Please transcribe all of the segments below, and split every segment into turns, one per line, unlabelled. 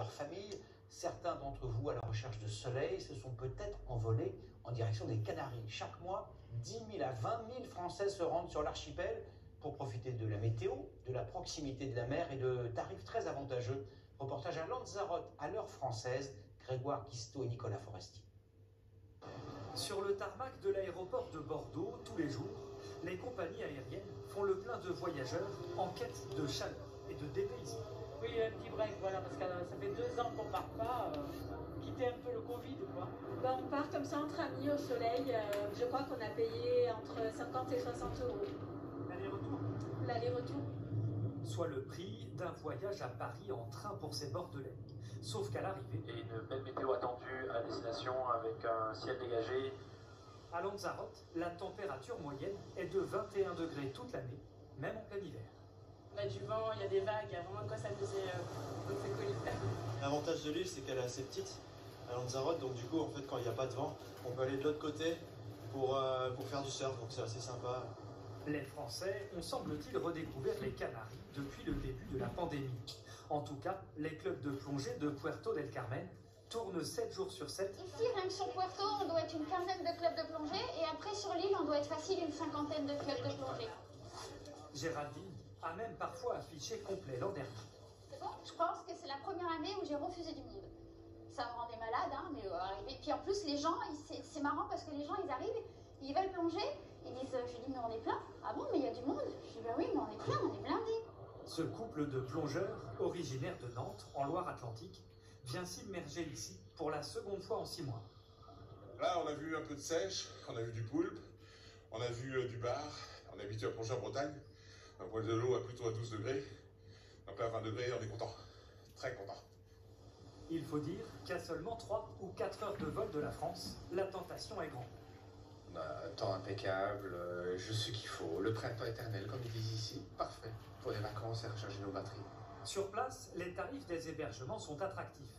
Leur famille, certains d'entre vous à la recherche de soleil se sont peut-être envolés en direction des Canaries. Chaque mois, 10 000 à 20 000 Français se rendent sur l'archipel pour profiter de la météo, de la proximité de la mer et de tarifs très avantageux. Reportage à Lanzarote, à l'heure française, Grégoire Guisteau et Nicolas Foresti.
Sur le tarmac de l'aéroport de Bordeaux, tous les jours, les compagnies aériennes font le plein de voyageurs en quête de chaleur et de dépaysement.
Oui, un petit break, voilà, parce que ça fait 2 ans qu'on ne part pas, quitter un peu le Covid, quoi.
Ben, on part comme ça entre amis au soleil, je crois qu'on a payé entre 50 et 60 euros.
L'aller-retour.
L'aller-retour.
Soit le prix d'un voyage à Paris en train pour ces Bordelais. Sauf qu'à l'arrivée...
Et une belle météo attendue à destination avec un ciel dégagé.
À Lanzarote, la température moyenne est de 21 degrés toute l'année, même en plein hiver.
On a du vent, il y a des vagues, il y a vraiment de quoi s'amuser dans ces collines.
L'avantage de l'île, c'est qu'elle est assez petite, à Lanzarote, donc du coup, en fait, quand il n'y a pas de vent, on peut aller de l'autre côté pour faire du surf, donc c'est assez sympa.
Les Français ont, semble-t-il, redécouvert les Canaries depuis le début de la pandémie. En tout cas, les clubs de plongée de Puerto del Carmen tournent 7 jours sur 7.
Ici, rien que sur Puerto, on doit être une quinzaine de clubs de plongée, et après sur l'île, on doit être facile une 50aine de clubs de plongée.
Géraldine a même parfois affiché complet l'an dernier.
C'est bon, je pense que c'est la première année où j'ai refusé du monde. Ça me rendait malade, hein, mais arriver. Puis en plus, les gens, c'est marrant parce que les gens, ils arrivent, ils veulent plonger, ils disent, je dis, mais on est plein. Ah bon, mais il y a du monde. Je dis, ben oui, mais on est plein, on est blindés.
Ce couple de plongeurs, originaire de Nantes, en Loire-Atlantique, vient s'immerger ici pour la seconde fois en 6 mois.
Là, on a vu un peu de sèche, on a vu du poulpe, on a vu du bar, on est habitué à plonger en Bretagne. Un poil de l'eau à plutôt à 12 degrés. Donc là, à 20 degrés, on est content. Très content.
Il faut dire qu'à seulement 3 ou 4 heures de vol de la France, la tentation est grande.
On a un temps impeccable, juste ce qu'il faut, le printemps éternel, comme ils disent ici, parfait pour les vacances et recharger nos batteries.
Sur place, les tarifs des hébergements sont attractifs,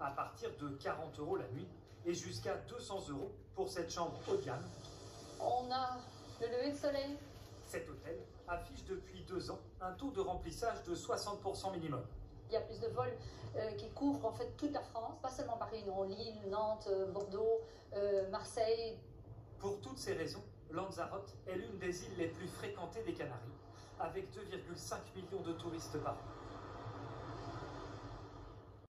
à partir de 40 € la nuit et jusqu'à 200 € pour cette chambre haut de gamme.
On a le lever de soleil.
Cet hôtel affiche depuis 2 ans un taux de remplissage de 60% minimum.
Il y a plus de vols qui couvrent en fait toute la France, pas seulement Paris, non, Lille, Nantes, Bordeaux, Marseille.
Pour toutes ces raisons, Lanzarote est l'une des îles les plus fréquentées des Canaries, avec 2,5 millions de touristes par an.